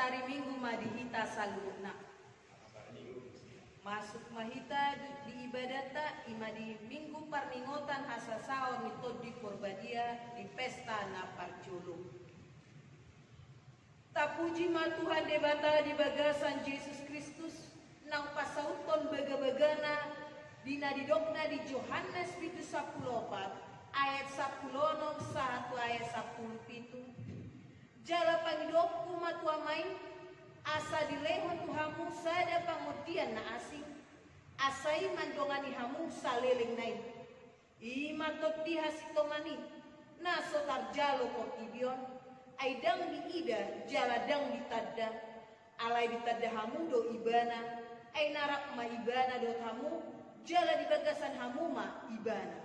hari Minggu madihita saluna. Masuk mahita di ibadata ima di Minggu parningotan hasasaon mitod di Porbadia di pesta na parjolo. Tapuji ma Tuhan debata di bagasan Yesus Kristus nang pasauton baga-bagana dina didokna di Yohanes 10:4 ayat 10 satu ayat 10 jala pangidokku matua main asa dilehon tuhamu sada pangodian na asing asai mandongani hamu saleleng nai ima toti hasitomani na sotar jalo kotibion aidang di ida jaladang ditadda alai ditadda hamu do ibana ai narak ma ibana do hamu jala di bagasan hamu ma ibana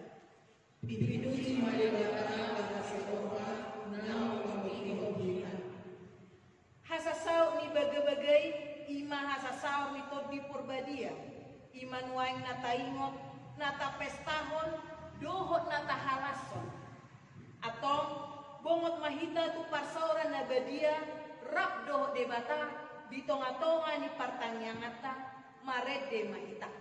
Dipiduji madebata bagasekoha nau pamikihobina. Hasasau ni bagai-bagai ima hasasau ni todi Porbadia iman waing nataingot nata pestahon dohot nata halason atau bongot mahita tu parsauran nabadia rap dohot debata di tonga-tonga ni partanyangata marede mahita.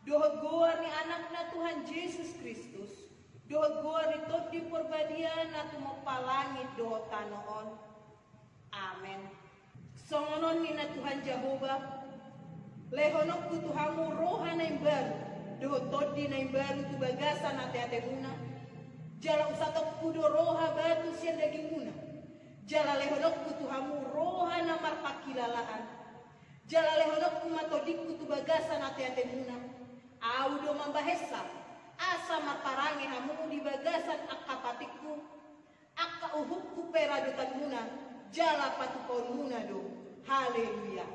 Dohot goar ni anak na Tuhan Yesus Kristus, dohot goar ni todi Porbadia na tumopalangit dohot tanoon. Amen. Songonon ni na Tuhan Jehovah, lehonok ku Tuhamu roha na imbaru, dohot todi na imbaru tu bagasan ate-ate muna. Jala usatok kudo roha batu sian daging muna. Jala lehonok ku Tuhamu roha na marpakilalaan. Jala lehonok ku matodik ku tu bagasan ate-ate muna. Audo mambahesa asa marparange hamu di bagasan akapatikku akka uhukku peradutan muna jala patukon muna do. Haleluya.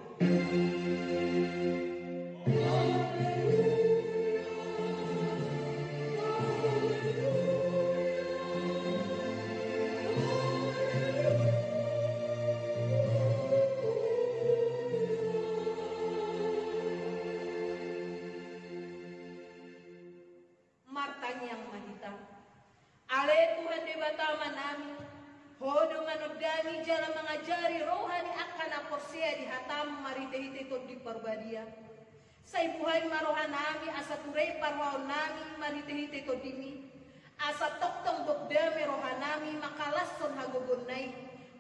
Ale Tuhan debata Hodo manodani jala mengajari rohani akan aporsea di hatam marite-hite to di perbadia. Sai buhay marohanami asa turay parwaonami marite-hite to dimi. Asa toktong bobdame rohanami makalasson hagogonay.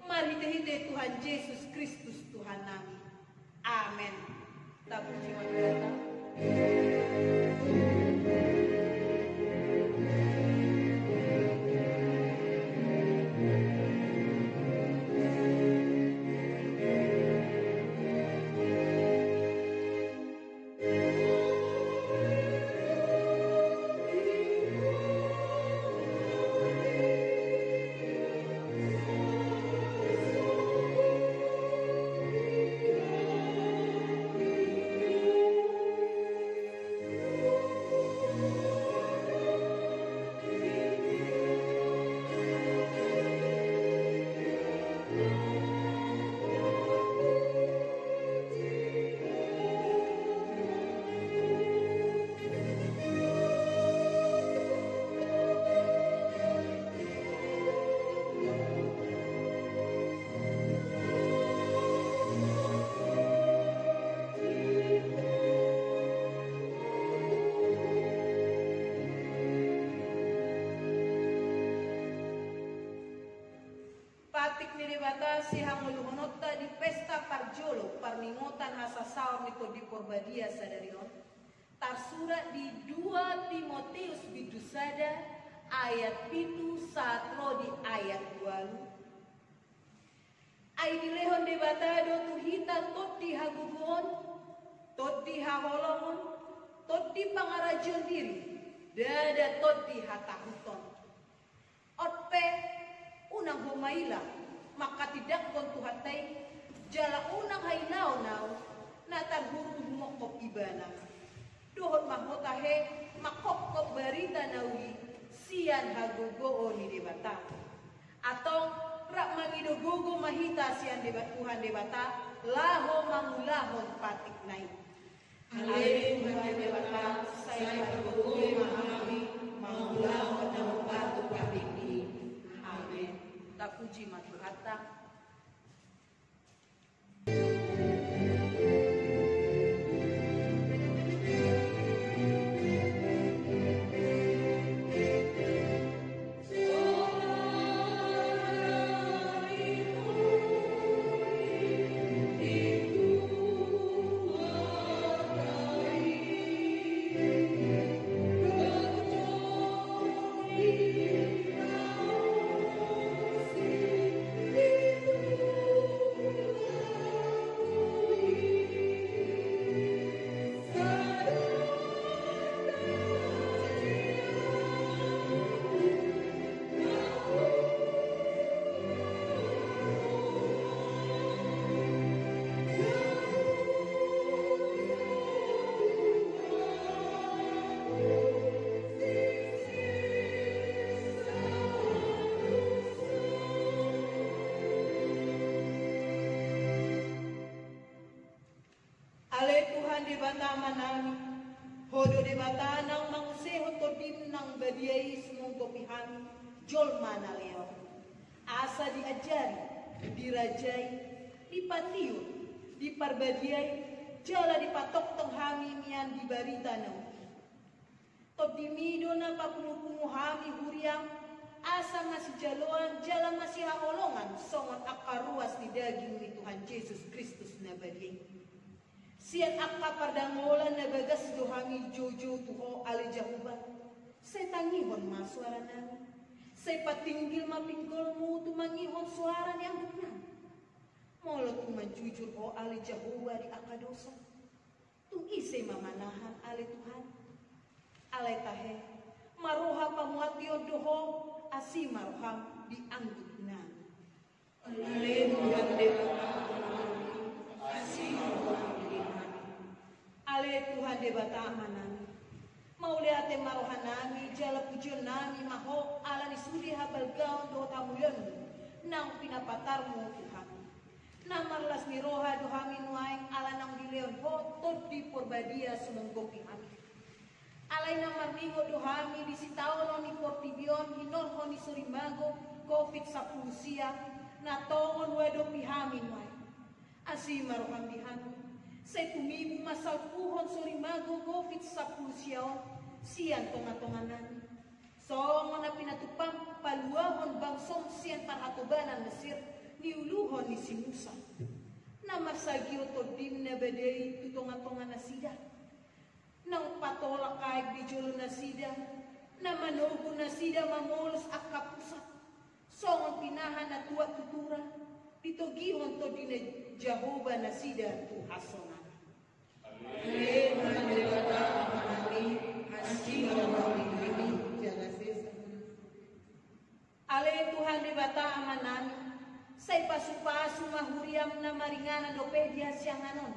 Marite-hite Tuhan Yesus Kristus Tuhan nami. Amen. Tapuji Maranatha. Patik nilibata si hanguluhonota di pesta parjolo parningotan hasasaw nito di porbadia sadarion. Tarsurat di 2 Timoteus bidusada ayat 7 satro di ayat 2. Ay dilehon debatado tuhita tot di hagugon, tot di haholongon, tot di pangarajon diri, dada tot di hatahuton. Otpe unang humaila maka tidak kontuhatay jala unang hainaw-naw na tagurong humokop ibana dohon mahmotahe makokop barita nawi siyan hagugoo ni debata atong rak mangidogogo mahita siyan Tuhan debata laho mangulahon patik nai ale Tuhan debata saya hagugoo mahami mangulahon ng batu patik ni. Tapuji Maturata. Debata manami, hodo debata nang manguseho todim nang badiay semongko pihami, jol mana leo. Asa diajari, dirajai, dipatiun, diparbadiay, jala dipatok tenghami mian di barita nau. Todimido na papungu-pungu hami huriam, asa masih jaloan, jala masih haolongan, songon akaruas di daging ni Tuhan Yesus Kristus na badiay. Sian akka pardangolan na bagas dohami jojo tuho ali jahuban. Say tangihon ma suara nami. Say patinggil mapinggol mo tumangihon suara ni ang buknan. Molo tumanjujur o ali jahuba di akadosa. Tung isay mamanahan ali Tuhan. Alay tahe. Maruha pamuatio doho asi maruham di anggut nami. Ale Tuhan Dewa asi maruham. Ale Tuhan debata amanami. Mauliate marohanami, jala pujon nami maho ala ni sudi habal gaon do tamuyon nang pinapatarmu Tuhan. Nang marlas ni roha dohami nuaing ala nang dileon ho tod di porbadia sumonggo kami. Alay nang marningo dohami di sitaono ni portibion hinolho ni surimago COVID-19 na tongon wado pihamin may. Asima roham dihanu. Sa tumibu masalpuhon surimago COVID-19 siyan tonga-tonganan. Songon na pinatupang paluahon bangsong siyan parhatobanan Mesir niuluhon ni si Musa. Na masagyo to dim na badai tutonga-tonga na sida. Nang patolak kahit bijolo na sida. Na manogo na sida mamolos at kapusat. Songon pinahan na tuwa tutura. Ditogihon to din na Jehovah na sida tuhasonan. Amen. Mandiribata amanami. Asima mawinami. Jalasesa. Ale Tuhan dibata amanami. Say pasupasu mahuriam na maringanan dopedia siyanganon.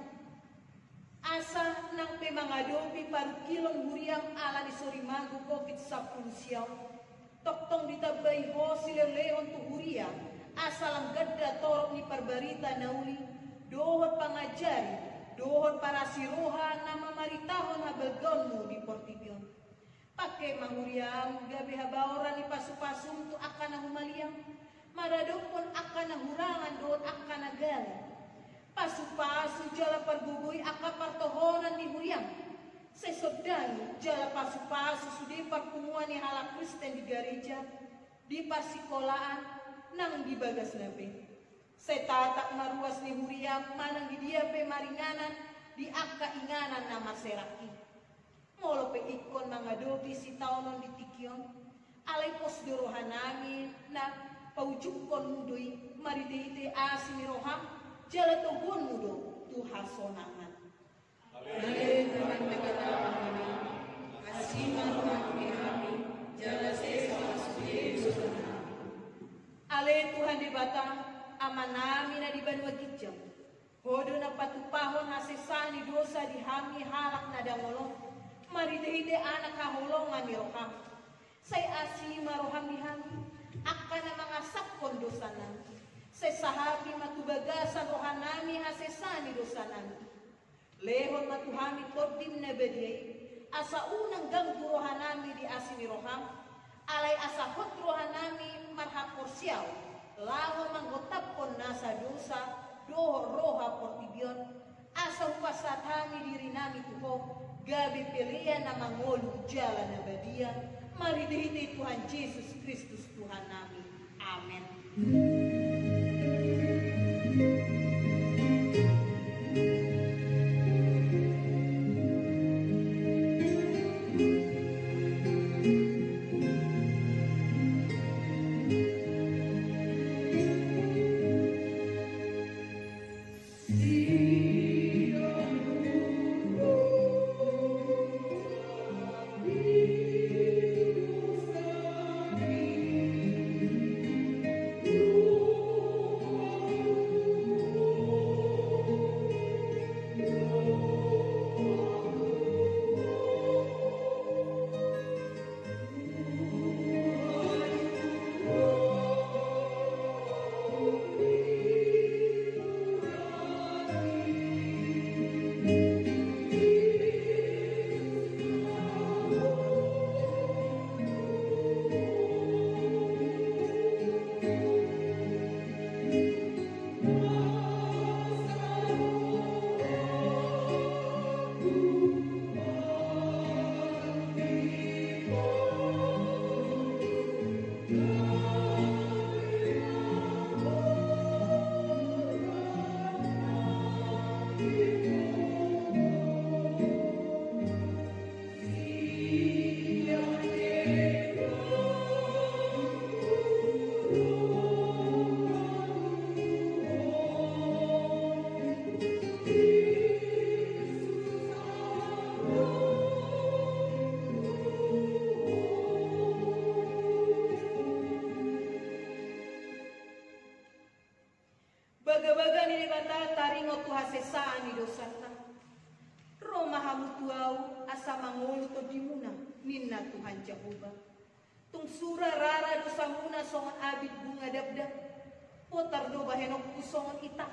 Asa ng pemangadopi parukilong huriam ala ni Sorimago COVID-19. Toktong ditabay ho sila leon tu huria. Asa lang gadda torok ni parbarita na uli. Dohot pangajari. Dohot para siroha na mamaritahon habalgon mo di Portibion. Pakai mahuriam gabi habauran ni pasupasum tu akan na humaliam. Maradopon akan na hurangan doon akan na gali. Pasu-pasu jala pargugoy aka partohonan ni huriam. Sa sodani jala pasu-pasu sudi parkumuan ni halak Kristen di gereja. Di parsikolaan nang di bagas nabe. Sa tatak maruas ni huriam manang di dia pe maringanan di aka inganan na maseraki. Molo pe ikon mangadopi si taonon di tikyon. Alay pos dorohan namin na paujukon mudoy maridete asimi roham jala togon mudo tuhasonangan. Amen. Mandiribata amanami. Asima mawinami. Jalasesa Yesus. Ale Tuhan dibata amanami na di banwa gijam. Hodo na patupahon hasesani dosa dihami halak na dangolong. Maridete anak kaholongan ni roham. Say asima roham dihami. Aka na mga sakon dosa nami. Say sahabi matubagasan rohan nami hasesani dosa nami. Lehon matuhami kodim na bediyay. Asa unang ganggu rohan nami di asini roham. Alay asa hot rohan nami marhaporsiyaw. Lawa manggotapon nasa dosa. Dohor roha Portibion. Asa upasat kami diri nami tuho. Gabi pilihan na mangolu jalan na badia. Maridhiti Tuhan Yesus Kristus Tuhan nami. Amen. Baga-baga ni bata taringo tu hasesaan ni dosata. Roma hamutuau asa mangolo to dimuna ninna Tuhan Jehovah. Tung sura rara dosa muna songon abid bunga dabdab. Potar do bahenok usongon itak.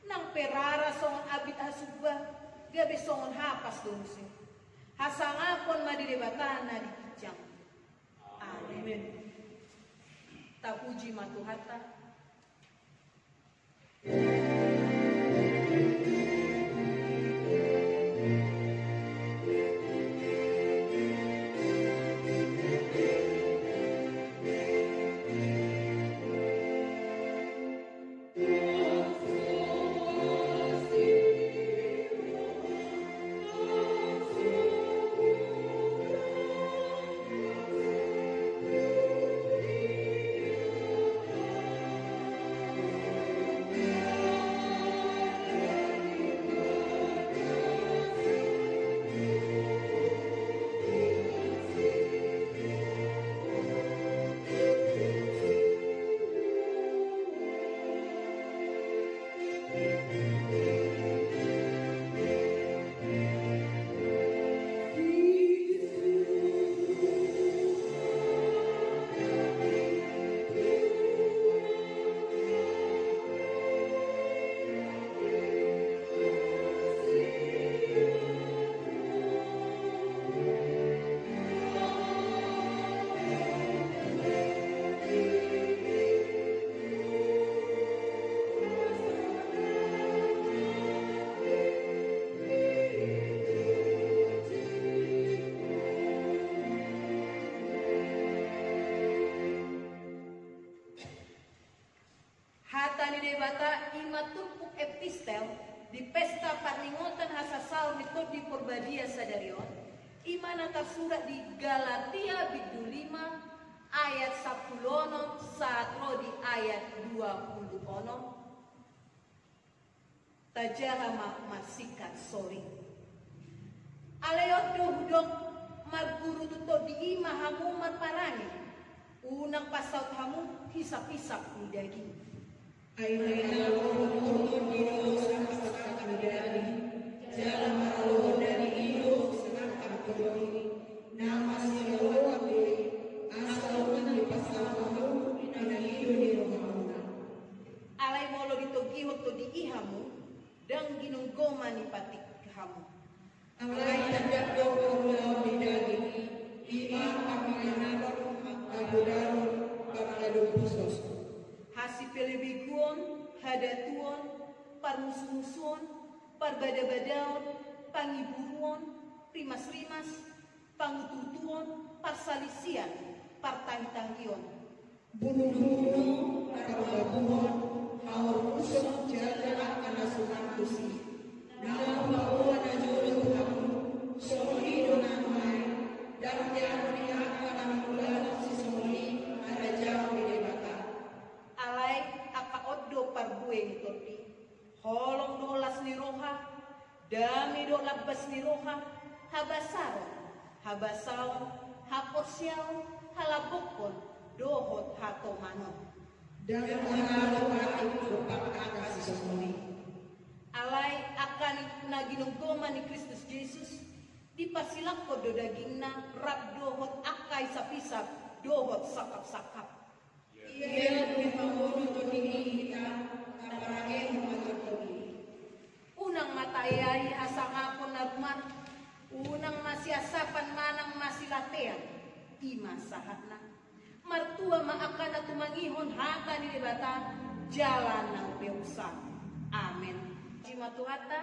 Nang perara songon abid asubah. Gabi songon hapas donse. Hasangapon madire batana di kijang. Amen. Tapuji matuhata. Hatani debata ima turpuk epistel di pesta parningotan hasasau di Porbadia Sadarion ima nata surat di Galatia bidu 5 ayat 10 saat di ayat 20 tajahama masikat sori aleyot dohdok marguru tuto di ima hamu marparani unang pasaut hamu hisap-hisap ni daging. Aina orang diri sangat menjadi jalan malu dari hidup sangat terjadi nama siapa diri asal di pasal kamu dan hidup di rumahmu. Alai molo ditogi waktu di ihamu dan ginung goma ni patik kamu. Alai tidak doa di daging imam pamananor kabudaron pakadu khusus. Hasi pelebiguan, hadatuan, parmusuh-musuhan, parbada-badaon, pangiburuan, rimas-rimas, pangututuan, parsalisian, partahitanggion. Bunuh-bunuh, parbabuan, haur musuh jalan akan asuhan kusi. Nama bahwa najuru kamu, sohi donamai, dan yang akan bulan si sohi, ada jauh di debata. Alai aka oddo parbue ni topi holong dolas ni roha dami do labbas ni roha habasao haporsiao halabokon dohot hato manon Dan mengaruh hati berupa kasih sesoni. alai akan naginunggoman ni Kristus Yesus dipasilak ko do dagingna rap dohot akai sapisap dohot sakap-sakap. Ia membangun untuk diri kita, apalagi membangun diri. Unang matayay asangapon na ruman, unang masiasapan manang masilatean, ima sahat na. Martua maakan na tumangihon haka ni debata, jalan ng peusa. Amen. Jimatuhata.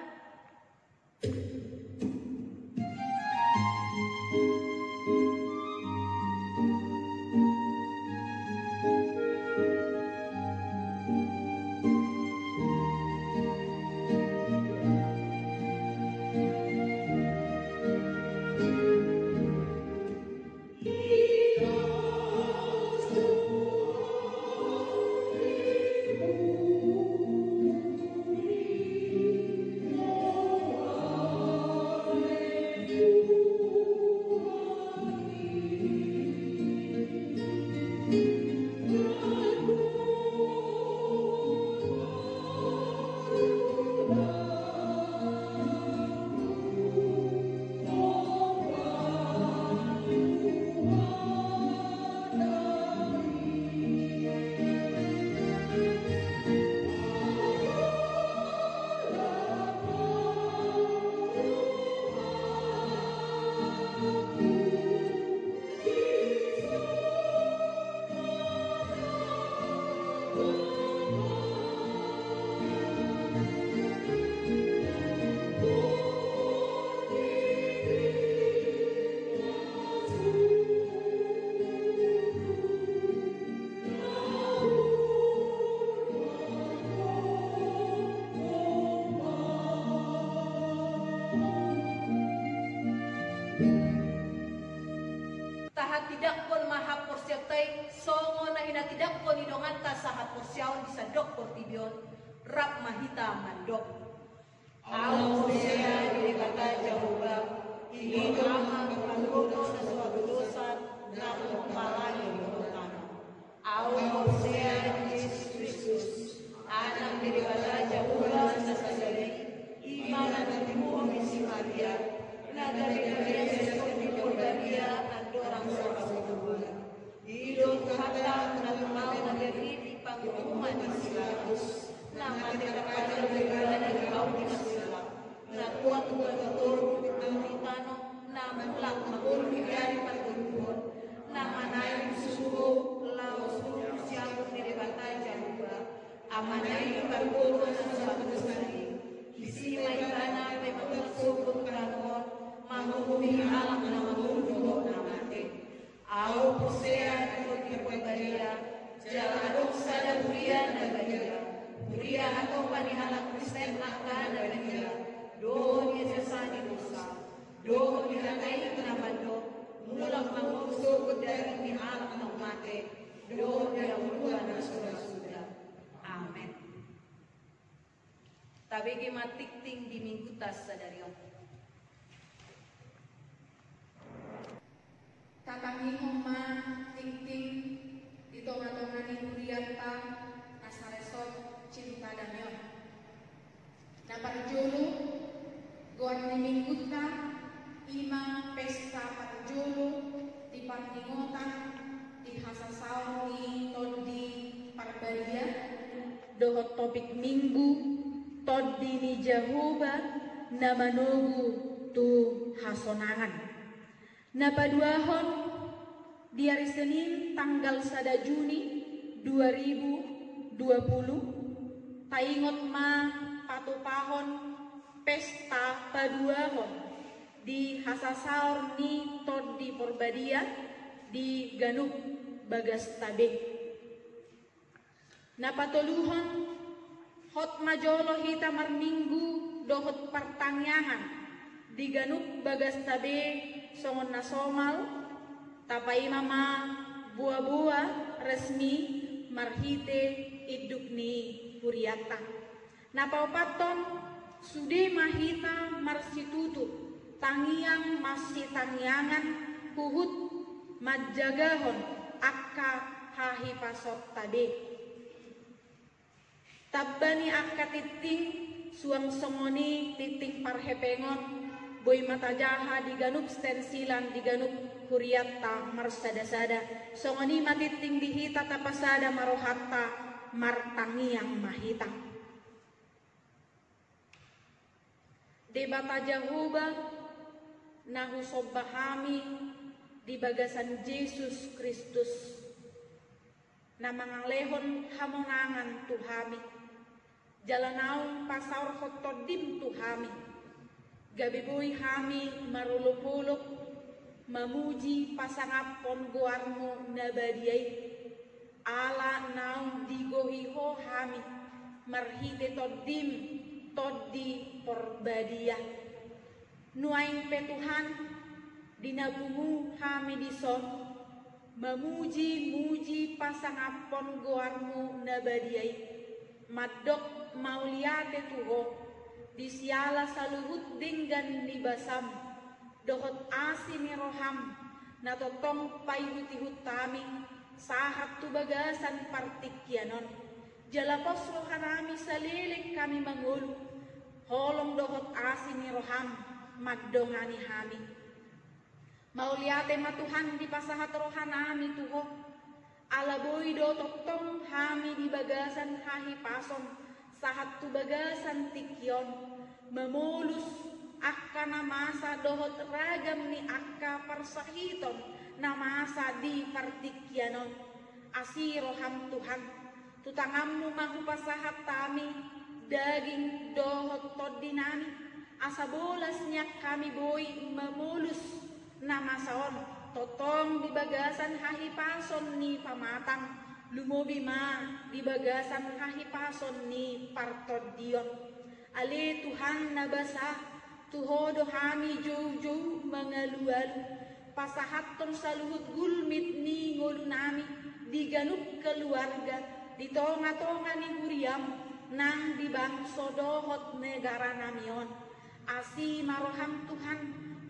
Tahat tidak pun maha porsiatai songo na hina tidak pun idonganta sahat porsiaon di sadok portibion rap mahita mandok. Au porsia di kata Jehovah ini ama panggono na suatu dosa na kumpalangi berutano. Au porsia Yesus Kristus anak dari kata Jehovah na sadari iman na timu misi Maria na dari Yesus di Maria orang seorang hubungan hidup kata na mau na dari di pangkuman di silatus nama daripada negara dan kau di silam na kuat betul angkitano na mulak makul dari pangkuman na manai suhu lau suhu siang di bata jaruba amanai pangkuman na suatu sekali di sini maitana memang subut kanon menghubungi alam na menghubungi nama au posea di Maria jalan sada Maria na Maria Maria atau panihala Kristen akan na Maria do ni sesani dosa do ni nanai namando mulang mangusog dari ni alam ng mate do ni ang na suda amen. Tabigi matikting di minggutas sa darion. Tatangihong ma ting-ting ditonga-tonga ni Hurianta nasaresot cinta damyon. Naparjulu goan ni mingguta ima pesta parjulu di parningotan di hasasaw ni todi parbadia dohot topik minggu todi ni Jehovah na manugu tu hasonangan. Napaduahon di hari Senin tanggal 1 Juni 2020 taingot ma patupahon pesta paduahon di hasasaur ni tod di Porbadia di Ganuk Bagas Tabe. Napatuluhon hot majolo hita marminggu dohot pertanyaan di Ganuk Bagas Tabe songon na somal tapai mama buah-buah resmi marhite iduk ni Huriata napaupaton sude mahita marsitutu tangiang masih tangiangan puhut majagahon akka hahi pasok tabe tabbani akka titing suang songoni titing parhepengon boy matajaha di Ganuk stensilan di Ganuk Huriata marsada-sada songoni matiting dihita tapasada marohatta martangiang mahita debata Jehovah nahusobbahami di bagasan Yesus Kristus na mangalehon hamonangan tuhami jalanaung pasaur hotodim tuhami gabiboy hami marulupuluk mamuji pasangapon goarmo nabadiyay ala naung digohiho hami marhite toddim toddi Porbadia nuaing petuhan dinabungu hami dison mamuji pasangapon goarmo nabadiyay madok mauliate tuho disiala saluhut dinggan ni basam dohot asi ni roham natotong payuti hutami sahat tu bagasan partikyanon jalapos rohanami salilik kami mangulu holong dohot asi ni roham magdongani hami mauliate matuhan di pasahat rohanami tuho alaboy do totong hami di bagasan hahi pason sahat tu bagasan tikyon memulus akka namasa dohot ragam ni akka parsahiton namasa di partikyanon asiroham Tuhan tutangammu mahu pasahat tami daging dohot todinami asa bolasnya kami boy memulus nama saon totong di bagasan hahipason ni pamatang lumobi ma di bagasan hahipason ni partodion ale Tuhan nabasa tuhodo hami jauh-jauh mengalu-alu pasahat tong saluhut gulmit ni ngolu nami diganup keluarga di tonga-tonga ni huriam nang di bangso dohot negara namion asi maroham Tuhan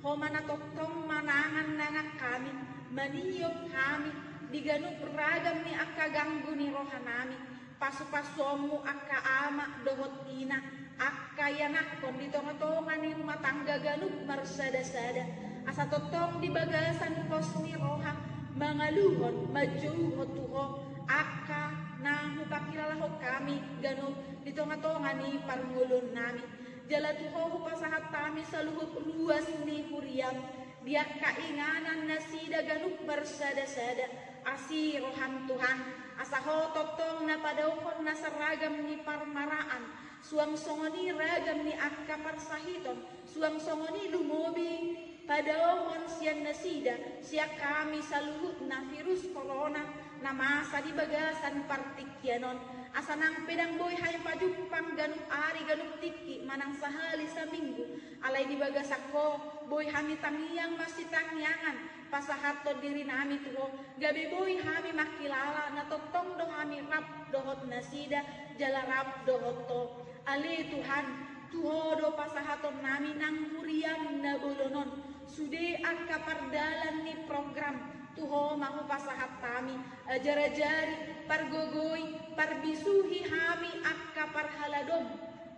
homana toktong manangan nangak kami maniop kami diganup ragam ni akka ganggu ni rohanami pasu-pasumu akka ama dohot ina akka yanak kon di tonga-tonga ni rumah tangga ganup marsada-sada asa totong di bagasan pos ni roha mangaluhon majuhot tuho akka namu pakilalaho kami ganup di tonga-tonga ni parngulun nami jala tuho pasahat kami saluhut luas ni huriam dia kainganan nasida ganup bersada-sada asi roham Tuhan asaho totong na padauhon na saragam ni parmaraan suang songoni ragam ni akka parsahiton suang songoni lumobi padauhon siang nasida siak kami saluhut na virus corona na masa di bagasan partikyanon asanang pedang boy hay pajumpang ganup ari ganup tiki manang sahali sa minggu alay di bagasako boy hami tangiang masih tangiangan pasahat to diri nami tuho gabi boy hami makilala na totong do hami rap dohot nasida jala rap dohot to ali Tuhan tuho do pasahaton nami nang huriam na bolonon sude angka pardalan ni program tuho mahu pasahat kami ajar-ajari pargogoi parbisuhi hami akka parhaladom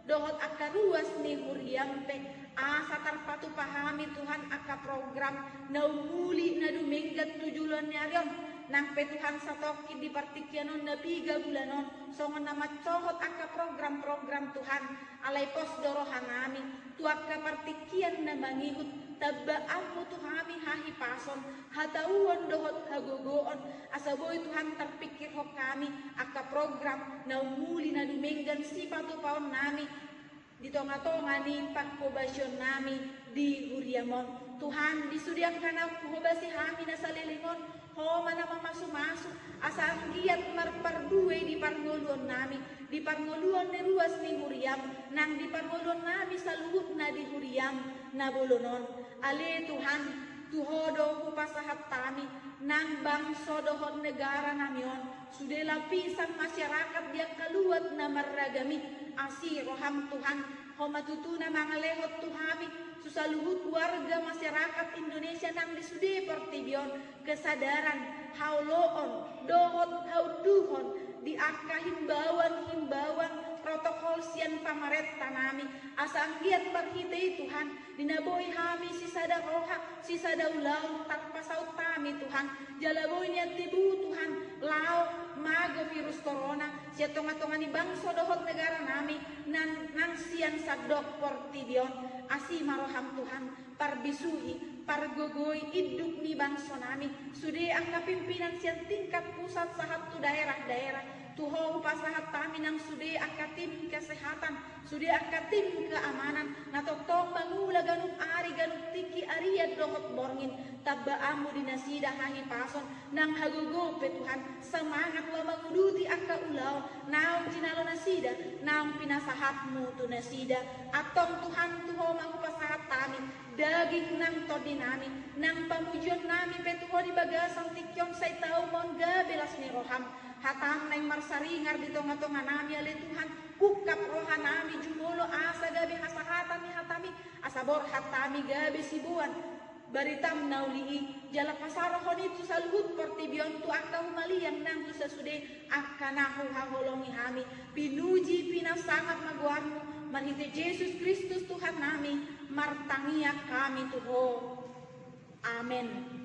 dohot akka ruas ni huriampe asa tarpatu pahami Tuhan akka program na umuli na duminggat tujulan nyarion nang petuhan satoki di partikyanon na 3 bulanon songon na matsohot akka program-program Tuhan alay pos dorohan nami tuaka partikyan na mangihut tabbaamu Tuhami hahipason hatauan dohot hagogoon asaboy Tuhan terpikir ho kami akka program na umuli na duminggan sipatu paon nami di tonga-tonga ni pagkobasyon nami di Huriamon Tuhan disudiang kana kuhobasi hami na salilingon ho mana mamasu-masu asa ang giat marparduwe di parngoluan nami di parngoluan ni ruas ni Huriam nang di parngoluan nami sa luhut na di Huriam na bolonon ale Tuhan tuhodo hupasahat tami nang bangso dohot negara namion sudah lapisan masyarakat dia kaluat na maragami asi roham Tuhan homatutuna mga lehot tuhami susaluhut warga masyarakat Indonesia nang disude pertibion kesadaran hauloon dohot hauduhon di akka himbauan protokol sian pamaretta nami asang giat parhitei Tuhan dinaboy hami sisada roha sisada ulau tanpa saut tami Tuhan jalaboy niat tibu Tuhan lao mago virus corona sia tonga-tonga ni bangso dohot negara nami nang sian sadok portibion asi maroham Tuhan parbisuhi pargogoi iduk ni bangso nami sude angka pimpinan sian tingkat pusat sahat tu daerah-daerah tuho pasahat kami nang sude akatim kesehatan sude akatim keamanan na totong mangula ganung ari ganung tiki ariad dohot borngin tabbaamu dinasida hahipason nang hagugope Tuhan semangat lo manguduti akka ulaw naong jinalo nasida naong pinasahatmu tu nasida atong Tuhan tuho mangu pasahat kami daging nang todi nami nang pamujon nami petuho di bagasang tikyon say tao mon gabelas ni roham hatam nang marsaringar di tonga-tonga nami ale Tuhan kukap roha nami jumulo asa gabi hasahatan ni hatami asabor hatami gabi sibuan baritam naulii jala pasarohon itu saluhut portibion tu akka humaliang nang tu sasude akka nahu haholongi hami pinuji pinasangat maguarmu marhite Yesus Kristus Tuhan nami martangia kami tuho amen.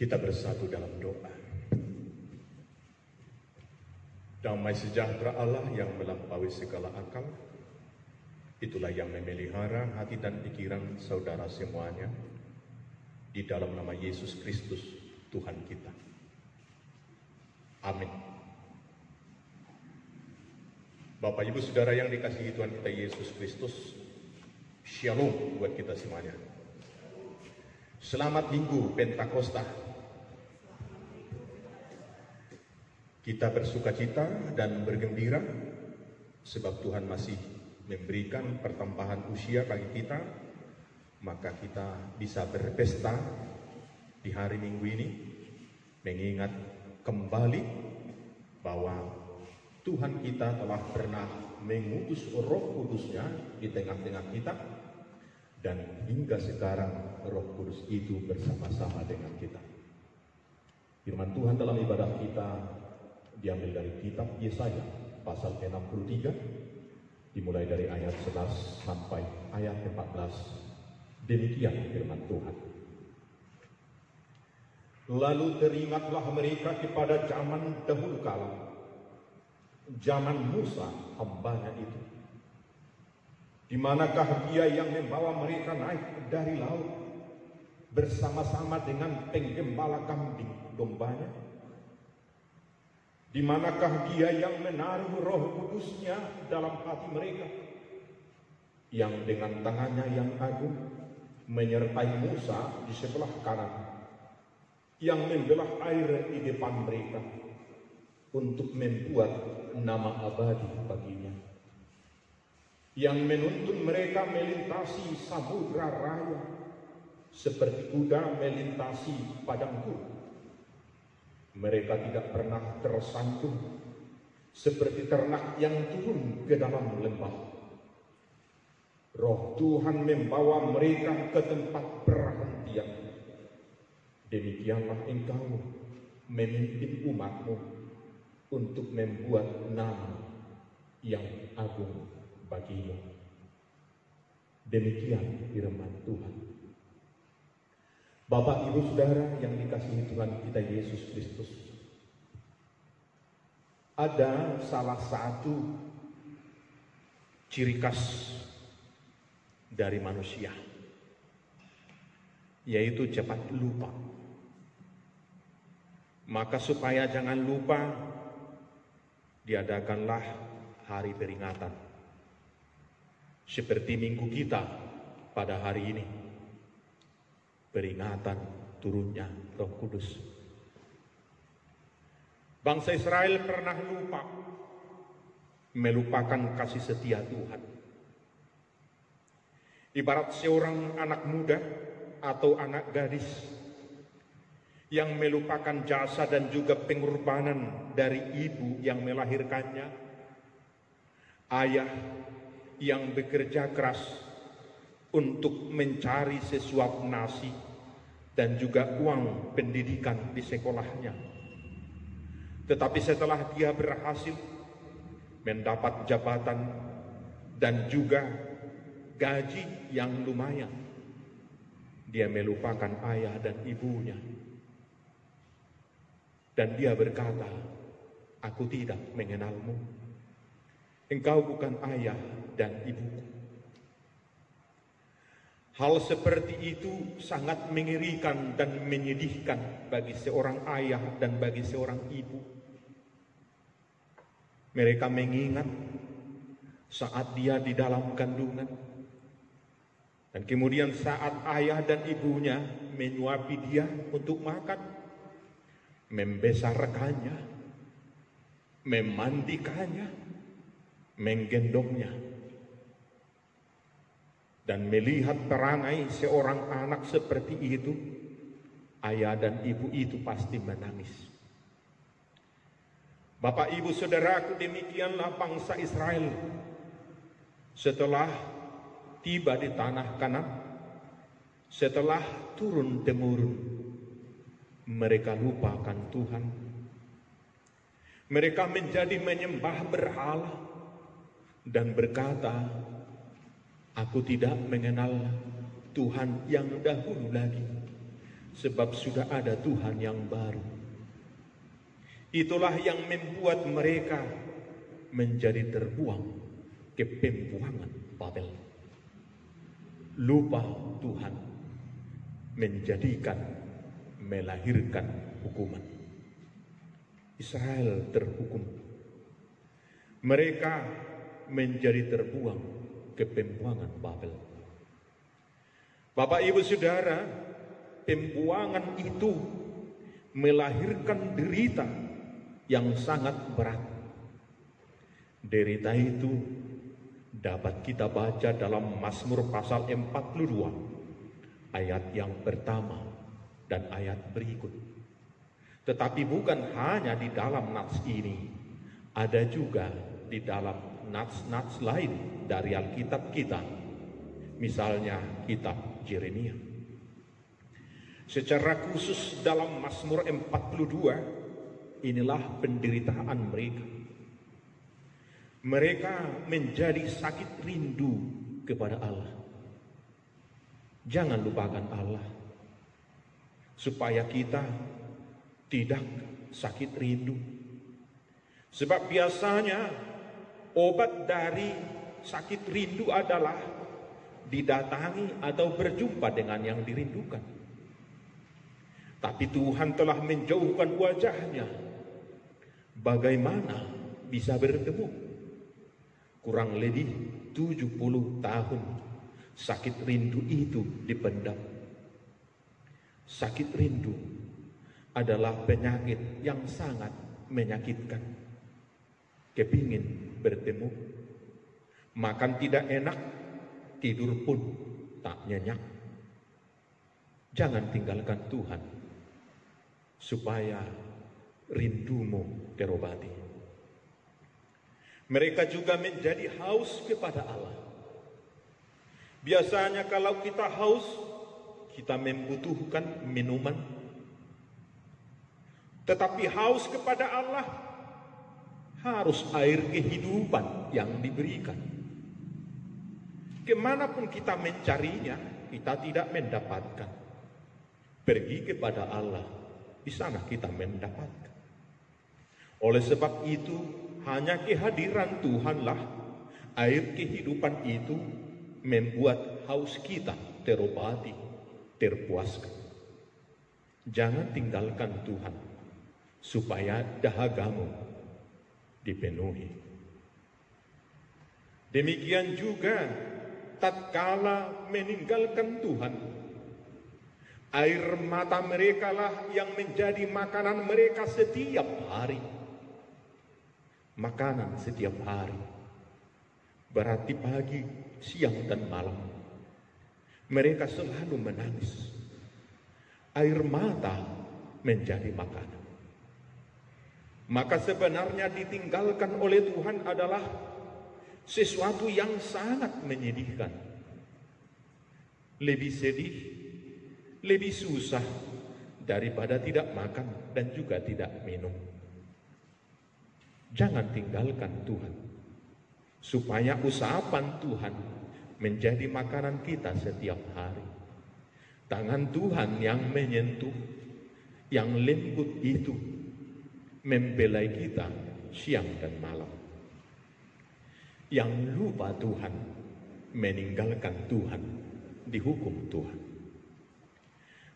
Kita bersatu dalam doa. Damai sejahtera Allah yang melampaui segala akal, itulah yang memelihara hati dan pikiran saudara semuanya, di dalam nama Yesus Kristus, Tuhan kita. Amin. Bapak Ibu Saudara yang dikasihi Tuhan kita Yesus Kristus, Shalom buat kita semuanya. Selamat Minggu Pentakosta. Kita bersukacita dan bergembira sebab Tuhan masih memberikan pertambahan usia bagi kita, maka kita bisa berpesta di hari Minggu ini, mengingat kembali bahwa Tuhan kita telah pernah mengutus Roh Kudus-Nya di tengah-tengah kita, dan hingga sekarang Roh Kudus itu bersama-sama dengan kita. Firman Tuhan dalam ibadah kita diambil dari kitab Yesaya pasal 63, dimulai dari ayat 11 sampai ayat 14. Demikian firman Tuhan. Lalu teringatlah mereka kepada zaman dahulu kala, zaman Musa hambanya itu. Di manakah dia yang membawa mereka naik dari laut bersama-sama dengan penggembala kambing dombanya? Di manakah dia yang menaruh Roh Kudus-Nya dalam hati mereka, yang dengan tangannya yang agung menyertai Musa di sebelah kanan, yang membelah air di depan mereka untuk membuat nama abadi baginya, yang menuntun mereka melintasi samudra raya seperti kuda melintasi padang gurun. Mereka tidak pernah tersandung seperti ternak yang turun ke dalam lembah. Roh Tuhan membawa mereka ke tempat perhentian. Demikianlah engkau memimpin umatmu untuk membuat nama yang agung bagimu. Demikian firman Tuhan. Bapak, Ibu, Saudara yang dikasihi Tuhan kita Yesus Kristus, ada salah satu ciri khas dari manusia, yaitu cepat lupa. Maka supaya jangan lupa, diadakanlah hari peringatan seperti minggu kita pada hari ini, peringatan turunnya Roh Kudus. Bangsa Israel pernah lupa, melupakan kasih setia Tuhan. Ibarat seorang anak muda atau anak gadis yang melupakan jasa dan juga pengorbanan dari ibu yang melahirkannya, ayah yang bekerja keras untuk mencari sesuap nasi dan juga uang pendidikan di sekolahnya. Tetapi setelah dia berhasil mendapat jabatan dan juga gaji yang lumayan, dia melupakan ayah dan ibunya. Dan dia berkata, "Aku tidak mengenalmu. Engkau bukan ayah dan ibuku." Hal seperti itu sangat mengerikan dan menyedihkan bagi seorang ayah dan bagi seorang ibu. Mereka mengingat saat dia di dalam kandungan, dan kemudian saat ayah dan ibunya menyuapi dia untuk makan, membesarkannya, memandikannya, menggendongnya. Dan melihat perangai seorang anak seperti itu, ayah dan ibu itu pasti menangis. Bapak, Ibu, Saudaraku, demikianlah bangsa Israel setelah tiba di tanah Kanan, setelah turun-temurun, mereka lupakan Tuhan. Mereka menjadi menyembah berhala dan berkata, "Aku tidak mengenal Tuhan yang dahulu lagi. sebab sudah ada Tuhan yang baru. Itulah yang membuat mereka menjadi terbuang ke pembuangan Babel. Lupa Tuhan melahirkan hukuman. Israel terhukum. Mereka menjadi terbuang ke pembuangan Babel. Bapak Ibu Saudara, pembuangan itu melahirkan derita yang sangat berat. Derita itu dapat kita baca dalam Mazmur pasal 42 ayat yang pertama dan ayat berikut. Tetapi bukan hanya di dalam nats ini, ada juga di dalam nats-nats lain dari Alkitab kita, misalnya kitab Yeremia. Secara khusus dalam Mazmur 42, inilah penderitaan mereka. Mereka menjadi sakit rindu kepada Allah. Jangan lupakan Allah, supaya kita tidak sakit rindu. Sebab biasanya obat dari sakit rindu adalah didatangi atau berjumpa dengan yang dirindukan. Tapi Tuhan telah menjauhkan wajahnya. Bagaimana bisa bertemu? Kurang lebih 70 tahun sakit rindu itu dipendam. Sakit rindu adalah penyakit yang sangat menyakitkan. Kepingin bertemu, makan tidak enak, tidur pun tak nyenyak. Jangan tinggalkan Tuhan, supaya rindumu terobati. Mereka juga menjadi haus kepada Allah. Biasanya kalau kita haus, kita membutuhkan minuman. Tetapi haus kepada Allah harus air kehidupan yang diberikan. Kemanapun kita mencarinya, kita tidak mendapatkan. Pergi kepada Allah, di sana kita mendapatkan. Oleh sebab itu, hanya kehadiran Tuhanlah air kehidupan itu membuat haus kita terobati, terpuaskan. Jangan tinggalkan Tuhan, supaya dahagamu dipenuhi. Demikian juga tatkala meninggalkan Tuhan, air mata mereka lah yang menjadi makanan mereka setiap hari. Makanan setiap hari, berarti pagi, siang, dan malam. Mereka selalu menangis. Air mata menjadi makanan. Maka sebenarnya ditinggalkan oleh Tuhan adalah sesuatu yang sangat menyedihkan. Lebih sedih, lebih susah daripada tidak makan dan juga tidak minum. Jangan tinggalkan Tuhan, supaya usapan Tuhan menjadi makanan kita setiap hari. Tangan Tuhan yang menyentuh, yang lembut itu, membelai kita siang dan malam. Yang lupa Tuhan, meninggalkan Tuhan, dihukum Tuhan.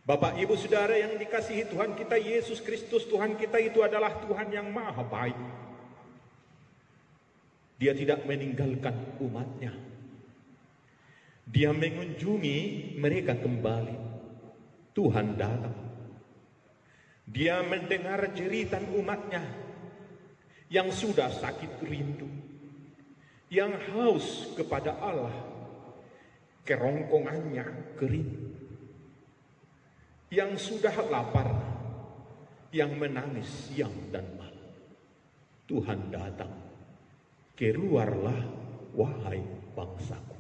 Bapak, Ibu, Saudara yang dikasihi Tuhan kita Yesus Kristus, Tuhan kita itu adalah Tuhan yang maha baik. Dia tidak meninggalkan umatnya. Dia mengunjungi mereka kembali. Tuhan datang. Dia mendengar jeritan umatnya yang sudah sakit rindu, yang haus kepada Allah, kerongkongannya kering, yang sudah lapar, yang menangis siang dan malam. Tuhan datang. Keluarlah, wahai bangsaku.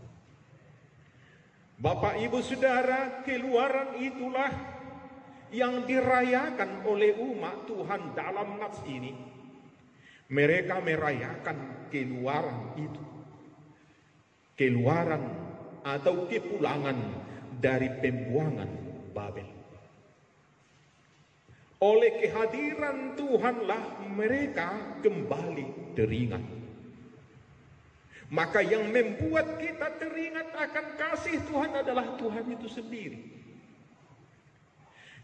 Bapak, Ibu, Saudara, keluaran itulah yang dirayakan oleh umat Tuhan dalam nats ini. Mereka merayakan keluaran itu. Keluaran atau kepulangan dari pembuangan Babel. Oleh kehadiran Tuhanlah mereka kembali teringat. Maka yang membuat kita teringat akan kasih Tuhan adalah Tuhan itu sendiri.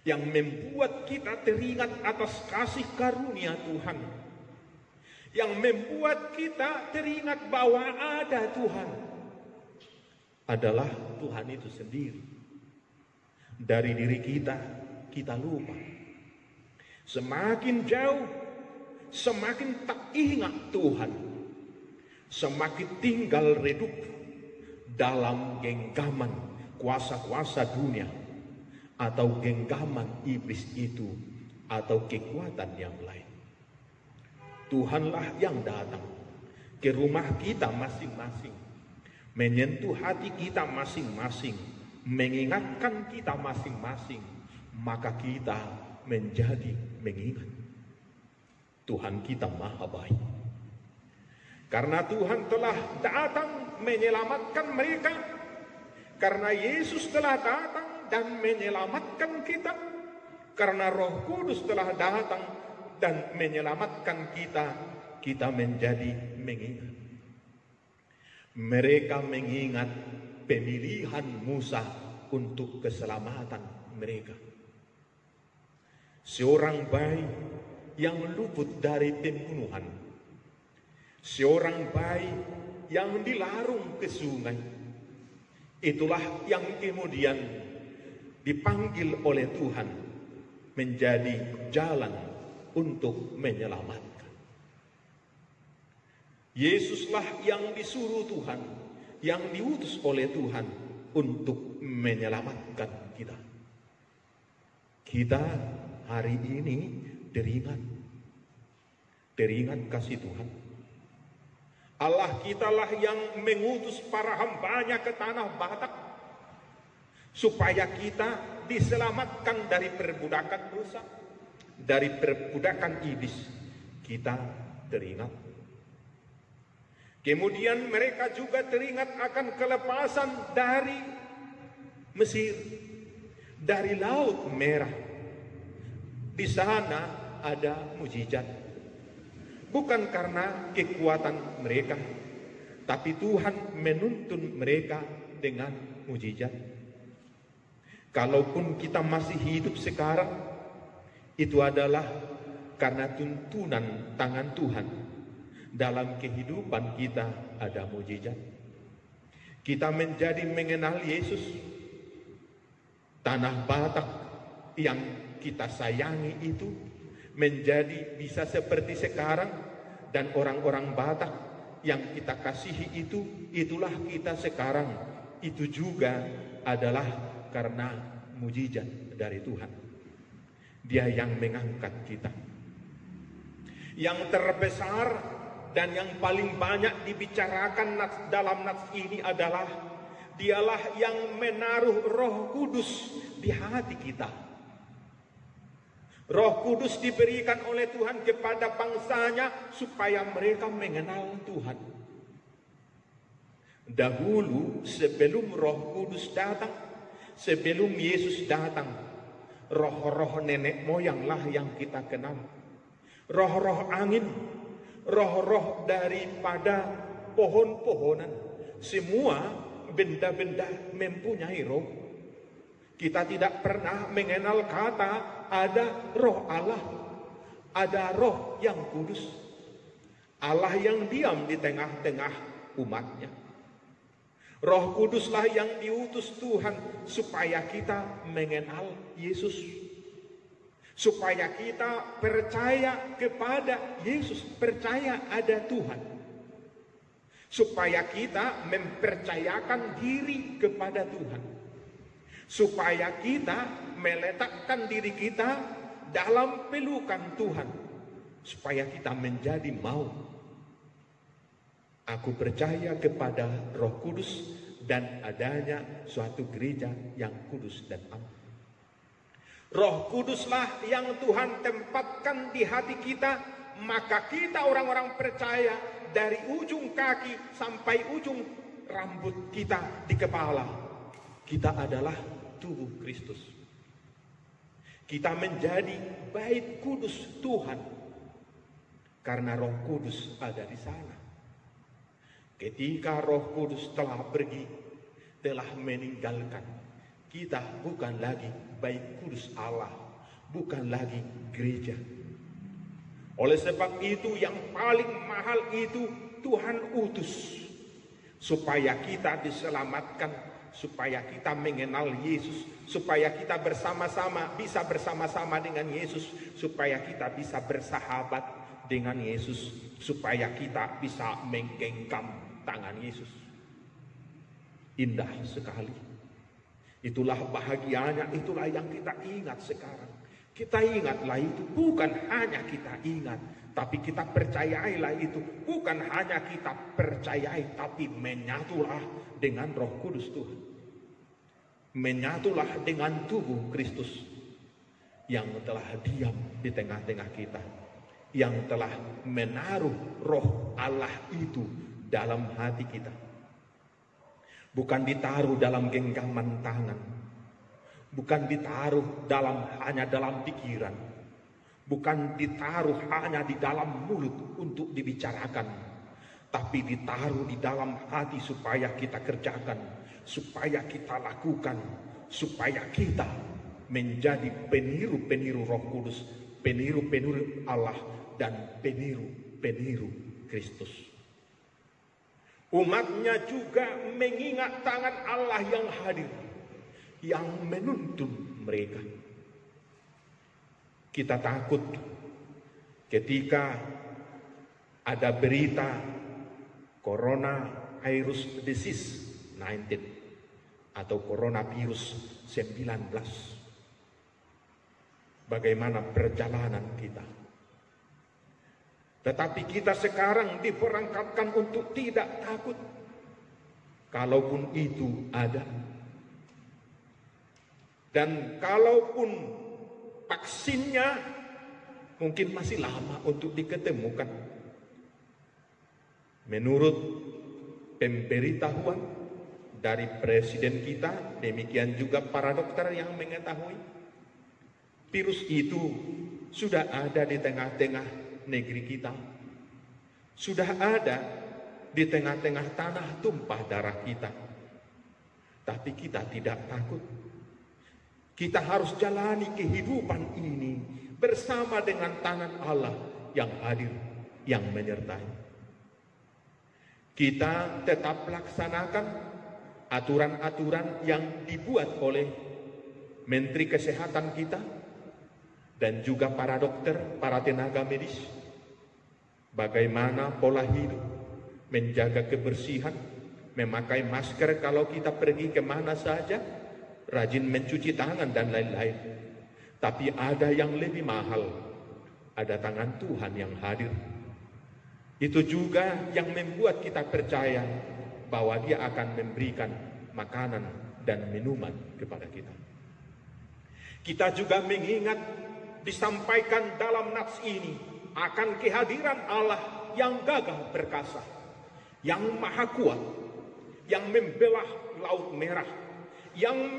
Yang membuat kita teringat atas kasih karunia Tuhan. Yang membuat kita teringat bahwa ada Tuhan adalah Tuhan itu sendiri. Dari diri kita lupa. Semakin jauh, semakin tak ingat Tuhan. Semakin tinggal redup dalam genggaman kuasa-kuasa dunia atau genggaman iblis itu atau kekuatan yang lain. Tuhanlah yang datang ke rumah kita masing-masing, menyentuh hati kita masing-masing, mengingatkan kita masing-masing, maka kita menjadi mengingat. Tuhan kita maha baik. Karena Tuhan telah datang menyelamatkan mereka, karena Yesus telah datang dan menyelamatkan kita, karena Roh Kudus telah datang dan menyelamatkan kita, kita menjadi mengingat. Mereka mengingat pemilihan Musa untuk keselamatan mereka. Seorang bayi yang luput dari pembunuhan, seorang bayi yang dilarung ke sungai, itulah yang kemudian dipanggil oleh Tuhan menjadi jalan untuk menyelamatkan. Yesuslah yang disuruh Tuhan, yang diutus oleh Tuhan untuk menyelamatkan kita. Kita hari ini teringat kasih Tuhan. Allah kitalah yang mengutus para hambanya ke tanah Batak supaya kita diselamatkan dari perbudakan dosa, dari perbudakan iblis. Kita teringat. Kemudian mereka juga teringat akan kelepasan dari Mesir, dari Laut Merah. Di sana ada mujizat. Bukan karena kekuatan mereka, tapi Tuhan menuntun mereka dengan mujizat. Kalaupun kita masih hidup sekarang, itu adalah karena tuntunan tangan Tuhan. Dalam kehidupan kita ada mujizat. Kita menjadi mengenal Yesus. Tanah Batak yang kita sayangi itu menjadi bisa seperti sekarang, dan orang-orang Batak yang kita kasihi itu, itulah kita sekarang. Itu juga adalah karena mujizat dari Tuhan. Dia yang mengangkat kita. Yang terbesar dan yang paling banyak dibicarakan dalam nats ini adalah Dialah yang menaruh Roh Kudus di hati kita. Roh Kudus diberikan oleh Tuhan kepada bangsanya supaya mereka mengenal Tuhan. Dahulu sebelum Roh Kudus datang, sebelum Yesus datang, roh-roh nenek moyanglah yang kita kenal. Roh-roh angin, roh-roh daripada pohon-pohonan, semua benda-benda mempunyai roh. Kita tidak pernah mengenal kata ada roh Allah, ada roh yang kudus, Allah yang diam di tengah-tengah umatnya. Roh Kuduslah yang diutus Tuhan supaya kita mengenal Yesus, supaya kita percaya kepada Yesus, percaya ada Tuhan, supaya kita mempercayakan diri kepada Tuhan, supaya kita meletakkan diri kita dalam pelukan Tuhan, supaya kita menjadi mau. Aku percaya kepada Roh Kudus dan adanya suatu gereja yang kudus dan aman. Roh Kuduslah yang Tuhan tempatkan di hati kita, maka kita orang-orang percaya dari ujung kaki sampai ujung rambut kita di kepala, kita adalah tubuh Kristus. Kita menjadi bait kudus Tuhan karena Roh Kudus ada di sana. Ketika Roh Kudus telah pergi, telah meninggalkan, kita bukan lagi bait kudus Allah, bukan lagi gereja. Oleh sebab itu yang paling mahal itu Tuhan utus supaya kita diselamatkan, supaya kita mengenal Yesus, supaya kita bisa bersama-sama dengan Yesus, supaya kita bisa bersahabat dengan Yesus, supaya kita bisa menggenggam tangan Yesus. Indah sekali. Itulah bahagianya, itulah yang kita ingat sekarang. Kita ingatlah itu, bukan hanya kita ingat, tapi kita percayailah itu. Bukan hanya kita percayai, tapi menyatulah dengan Roh Kudus Tuhan. Menyatulah dengan tubuh Kristus yang telah diam di tengah-tengah kita, yang telah menaruh Roh Allah itu dalam hati kita. Bukan ditaruh dalam genggaman tangan, bukan ditaruh hanya dalam pikiran, bukan ditaruh hanya di dalam mulut untuk dibicarakan, tapi ditaruh di dalam hati supaya kita kerjakan, supaya kita lakukan, supaya kita menjadi peniru-peniru Roh Kudus, peniru-peniru Allah, dan peniru-peniru Kristus. Umatnya juga mengingat tangan Allah yang hadir, yang menuntun mereka. Kita takut ketika ada berita coronavirus disease 19 atau coronavirus 19. Bagaimana perjalanan kita? Tetapi kita sekarang diperangkatkan untuk tidak takut. Kalaupun itu ada. Dan kalaupun vaksinnya mungkin masih lama untuk diketemukan. Menurut pemberitahuan dari presiden kita, demikian juga para dokter yang mengetahui, virus itu sudah ada di tengah-tengah negeri kita, sudah ada di tengah-tengah tanah tumpah darah kita. Tapi kita tidak takut. Kita harus jalani kehidupan ini bersama dengan tangan Allah yang hadir, yang menyertai. Kita tetap laksanakan aturan-aturan yang dibuat oleh Menteri Kesehatan kita dan juga para dokter, para tenaga medis. Bagaimana pola hidup, menjaga kebersihan, memakai masker kalau kita pergi kemana saja, rajin mencuci tangan dan lain-lain. Tapi ada yang lebih mahal, ada tangan Tuhan yang hadir. Itu juga yang membuat kita percaya bahwa Dia akan memberikan makanan dan minuman kepada kita. Kita juga mengingat disampaikan dalam nats ini akan kehadiran Allah yang gagah perkasa, yang maha kuat, yang membelah laut merah, yang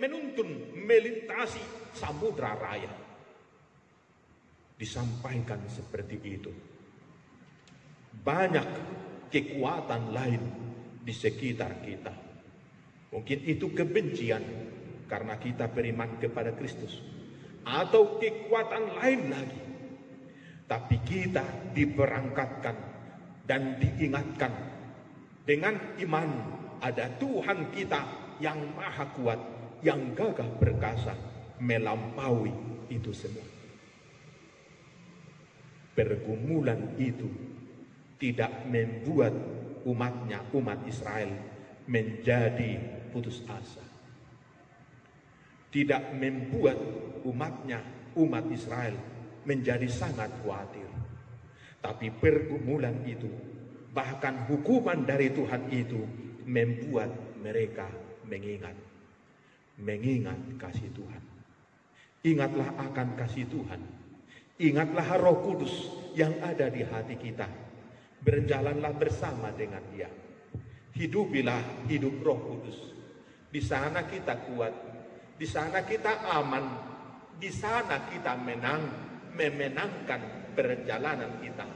menuntun melintasi samudra raya. Disampaikan seperti itu. Banyak kekuatan lain di sekitar kita. Mungkin itu kebencian karena kita beriman kepada Kristus, atau kekuatan lain lagi. Tapi kita diperangkatkan dan diingatkan dengan iman ada Tuhan kita yang maha kuat, yang gagah perkasa, melampaui itu semua. Pergumulan itu tidak membuat umatnya, umat Israel, menjadi putus asa. Tidak membuat umatnya, umat Israel, menjadi sangat khawatir. Tapi pergumulan itu, bahkan hukuman dari Tuhan itu, membuat mereka mengingat kasih Tuhan. Ingatlah akan kasih Tuhan. Ingatlah Roh Kudus yang ada di hati kita. Berjalanlah bersama dengan Dia. Hidupilah hidup Roh Kudus. Di sana kita kuat, di sana kita aman, di sana kita memenangkan perjalanan kita.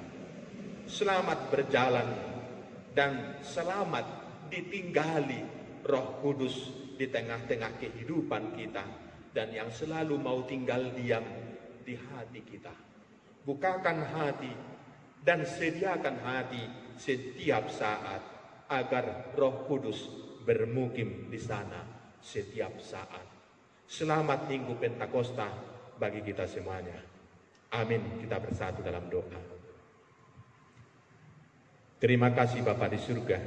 Selamat berjalan dan selamat ditinggali Roh Kudus di tengah-tengah kehidupan kita dan yang selalu mau tinggal diam di hati kita. Bukakan hati dan sediakan hati setiap saat agar Roh Kudus bermukim di sana setiap saat. Selamat Minggu Pentakosta bagi kita semuanya. Amin. Kita bersatu dalam doa. Terima kasih Bapa di surga.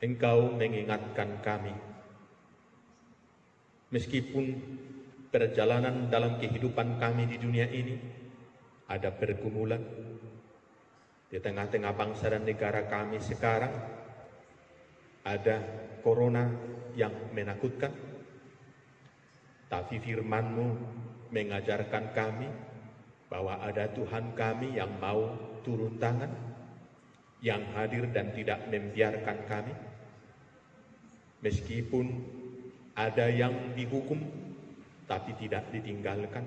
Engkau mengingatkan kami. Meskipun perjalanan dalam kehidupan kami di dunia ini ada pergumulan, di tengah-tengah bangsa dan negara kami sekarang ada corona yang menakutkan, tapi firman-Mu mengajarkan kami bahwa ada Tuhan kami yang mau turun tangan, yang hadir dan tidak membiarkan kami. Meskipun ada yang dihukum, tapi tidak ditinggalkan.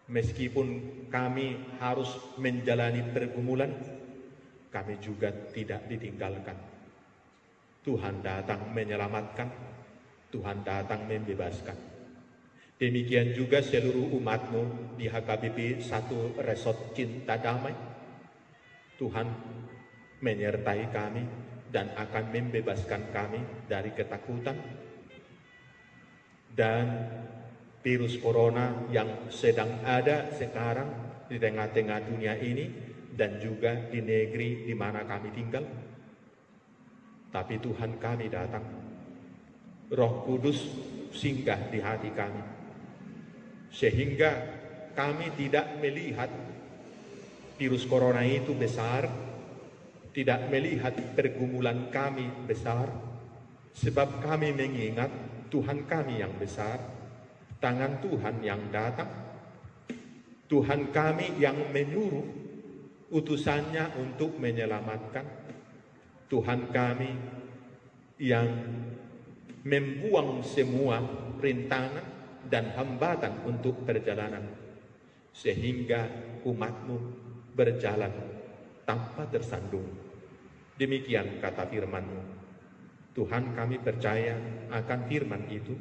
Meskipun kami harus menjalani pergumulan, kami juga tidak ditinggalkan. Tuhan datang menyelamatkan, Tuhan datang membebaskan. Demikian juga seluruh umat-Mu di HKBP 1 Resort Cinta Damai. Tuhan menyertai kami dan akan membebaskan kami dari ketakutan dan virus corona yang sedang ada sekarang di tengah-tengah dunia ini dan juga di negeri di mana kami tinggal. Tapi Tuhan kami datang, Roh Kudus singgah di hati kami, sehingga kami tidak melihat virus corona itu besar, tidak melihat pergumulan kami besar, sebab kami mengingat Tuhan kami yang besar, tangan Tuhan yang datang, Tuhan kami yang menyuruh utusannya untuk menyelamatkan, Tuhan kami yang membuang semua rintangan dan hambatan untuk perjalanan, sehingga umat-Mu berjalan tanpa tersandung. Demikian kata firman-Mu. Tuhan, kami percaya akan firman itu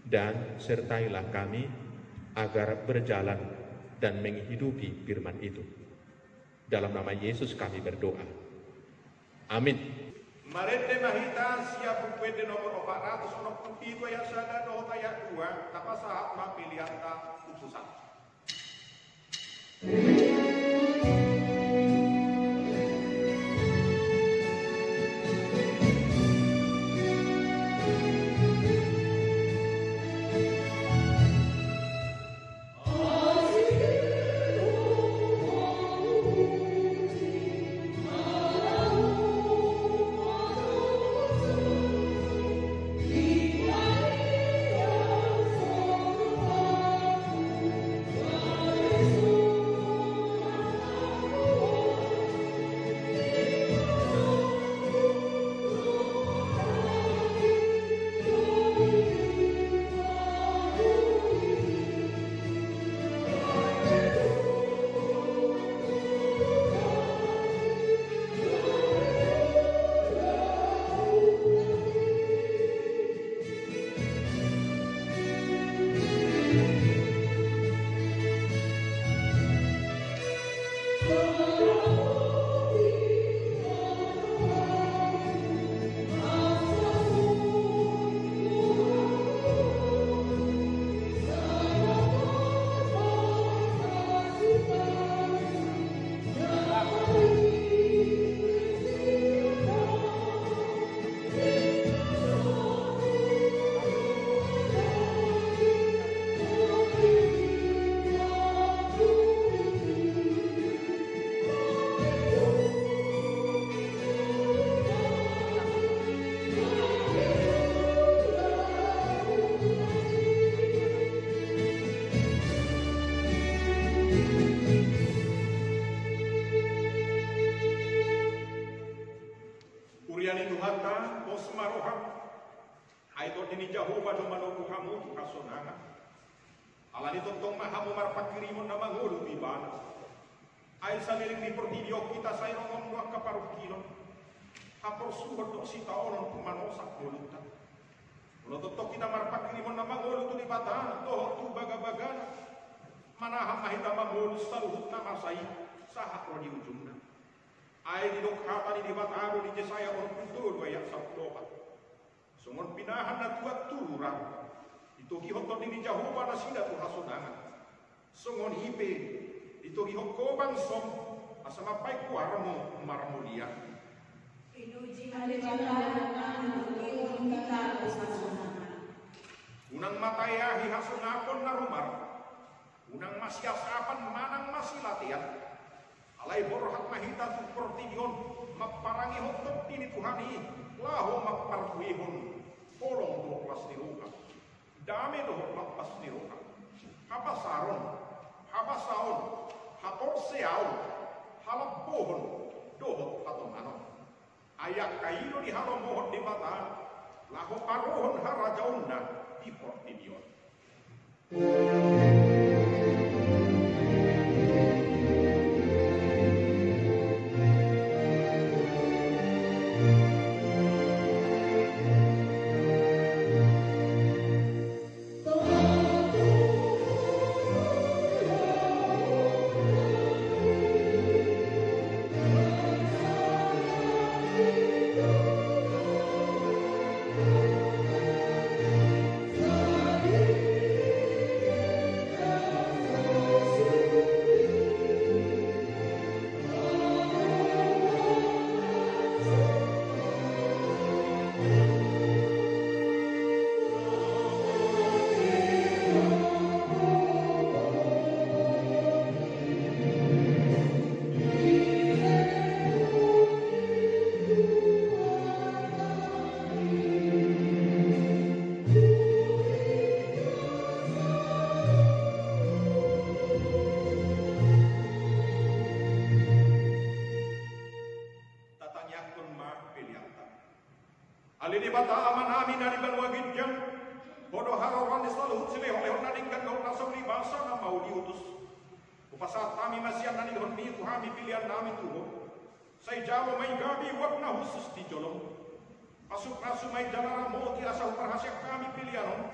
dan sertailah kami agar berjalan dan menghidupi firman itu. Dalam nama Yesus kami berdoa. Amin. Marete mahita siap bukwede nomor 467 ayat 1 dohota ayat 2 tapasahat mapilianta utusan. Aito dini Jehovah do manuku hamu tu kasonanga. Alani tontong mahamu marpakirimon na mangulu bibana. Ay sa liling di portilyo kita sa irongom doa kaparukilon. Hapor suhod do si taonon pumanosak mulutan. Ulo totok kita marpakirimon na mangulu tu libatan. Toho tu baga-bagana. Manaham mahita mangulu saluhut na masay. Sahak ro di ujungna. Ay di dokhata di bataro di Jesaya on puntul wayak sablopat. Sungon pinahan na tuat tururang. Ito gihoton ni Jehovah na sida tu hasonangan. Sungon hipe. Ito gihokobang som. Asama pa'y kuarmo marmulia. Pinuji maliwalakan ng kita sa hasonangan. Unang matayahi hasonakon na rumar. Unang masyasapan manang masilatian. Alay borhat mahita tu portigyon. Magparangi hotot ini Tuhani. Laho magparhuihon. Polong dohlas ni Ruka. Dami dohlas ni Ruka. Hapasaron. Hapasaon. Haporseaon. Halapohon. Dohot hatomanon. Ayak kaino di halomohon di mata. Laho parohon harajaon na di portigyon. Alini bata aman amin dari banwagin jam. Bodoh harawan selalu silehon-lehon nadingkan kau nasau di basa na mau diutus. Upasat kami masian nani hon ni Tuhami pilihan nami tuho. Say jalo may gabi wag na husus di jolong. Pasuk-pasuk may jalara mo ti asal perhasyak kami pilihan.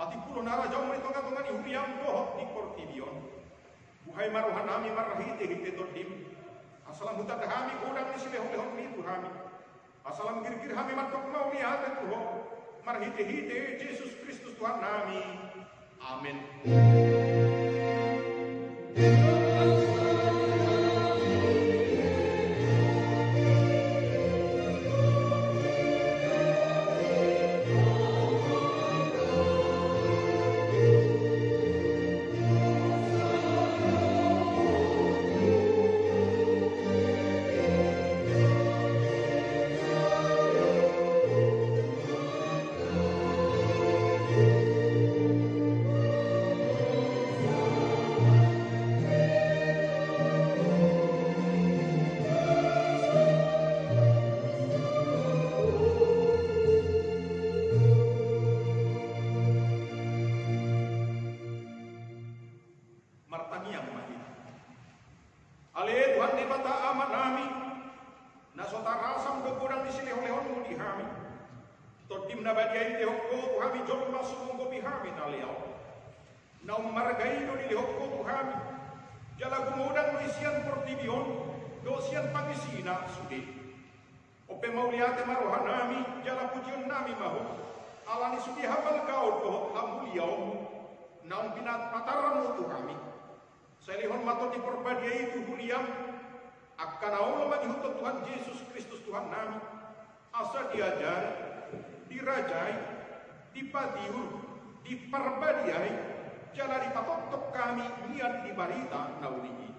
Pati pulo nara jauh meritongan-tongan ihuriam dohot di portibion. Buhay maruhan nami marahite-hite dodim. Asalam hutan kami udang ni silehon-lehon ni Tuhami. Asalam gir-gir kami matok mau lihat Tuhan. Marhite-hite Yesus Kristus Tuhan nami. Amin. Tuhan Yesus Kristus Tuhan nami asa diajari, dirajai, dipatiur, diperbadiai, jala ditatok kami niat di barita nauniki.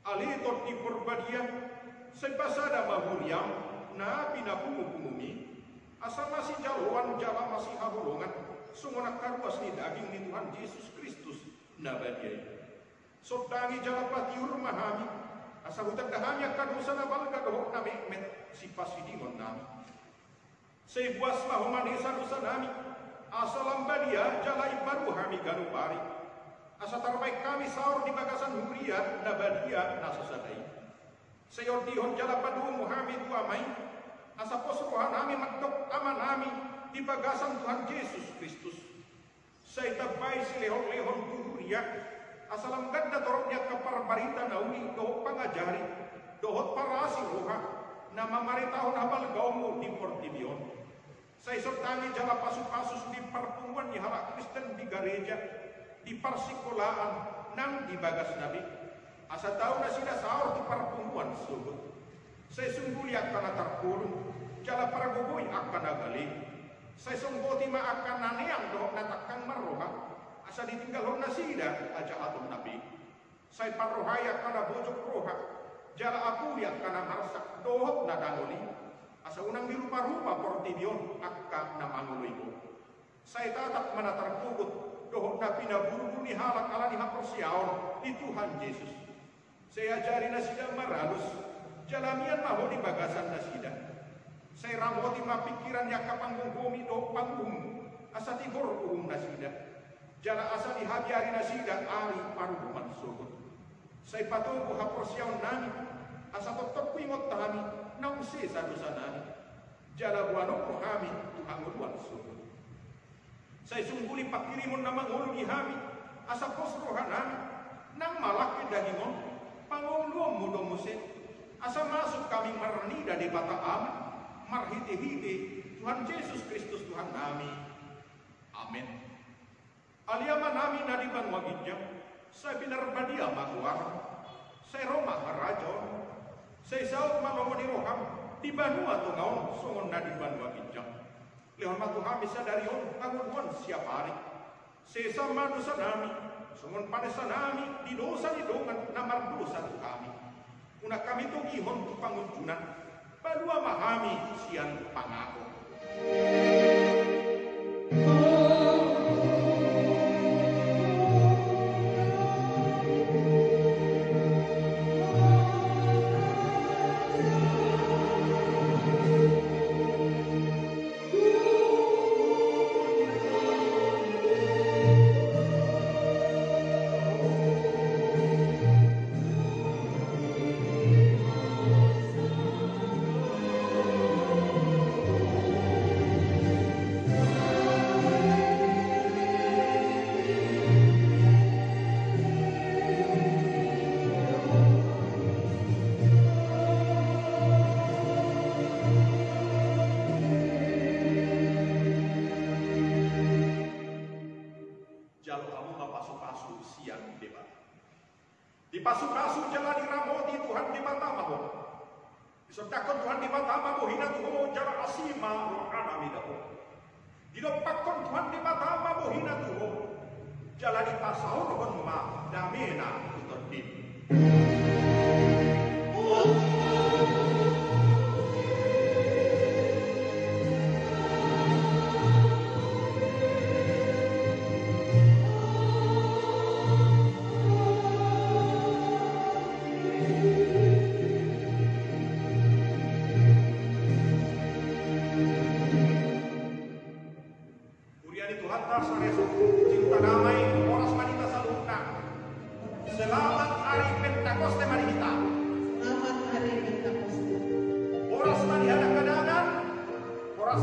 Alitor di perbadian sebasada mahuriam na pinapumumumi asa masih jaluan jala masih hahulungan sungunak karuas ni daging ni Tuhan Yesus Kristus nabadiai. Sodangi jala patiur mahami asa hutan dahami akan usana balga dohok na mekmet si pasidingon nami. Seibuaslah humanisa dosa nami, asalam badia jalai baru kami ganubari. Asa terbaik kami sahur di bagasan huriat na badia na sasadai. Seyordihon jala padu Muhammad tuamai, asa posrohan nami magdok aman nami di bagasan Tuhan Yesus Kristus. Seitabay si lehon-lehon huriat, asalam ganda toroknya keparbarita nauni dohot pangajari, dohot parasi roha, nama maritahon habal gaumu di Portibion. Saya sertangi jala pasu-pasus di pertemuan di halak Kristen di gereja, di persikolaan, nang di bagas nabi. Asa tahu nasida sahur di pertemuan subut. Saya sungguh lihat karena terpurung, jala para gugui akan agali. Saya sungguh tima akan naneang doh natakang maroha. Asa ditinggal hon nasida aja atun nabi. Saya parohaya karena bojok roha, jala aku lihat karena marsak dohot nadangoli. Asa unang di rupa-rupa Portibion akka namanguloy ko. Saya tatap mana terkugut dohot na pinaburu ni halak ala ni hapersiaon di Tuhan Yesus. Saya ajari nasida maralus, jalamian maho di bagasan nasida. Saya ramoti mapikiran ya kapanggung bumi do panggung, asa tibur nasida. Jala asa dihabiari nasida ari paruman sugut. Saya patuhu hapersiaon nami, asa tetap pingot tami, nang sisa dosa nami. Jala buano kami Tuhan uruan sugut. Saya sungguh pakirimun nama ngulu di hami, asa posrohan nami, nang malaki dahimon, panguluam mudo musik, asa masuk kami marni dari bata aman, marhite-hite, Tuhan Yesus Kristus Tuhan nami. Amin. Aliaman nami nadiban wagidjang, saya binar badia maguar, saya Roma harajon, saya saut malomoni roham, di Banua tu ngaon songon nadiban wagidjang. Lehon matu kami sadarion, tangunuan siap hari. Sesama dosa nami, songon panesa nami, di dosa di dongan, namar dosa tu kami. Una kami tu gihon tu pangunjunan, badua mahami sian pangako. Di pasu-pasu jalan diramoti Tuhan di mata maho. Disertakan Tuhan di mata maho hina tuho jara asima rohana midaho. Didopakkan Tuhan di mata maho hina tuho jalan di pasau rohon ma damena uterdin. Cinta damai oras manita saluna. Selamat hari Pentakoste Marita. Selamat hari Pentakoste. Oras manihada kadangan, oras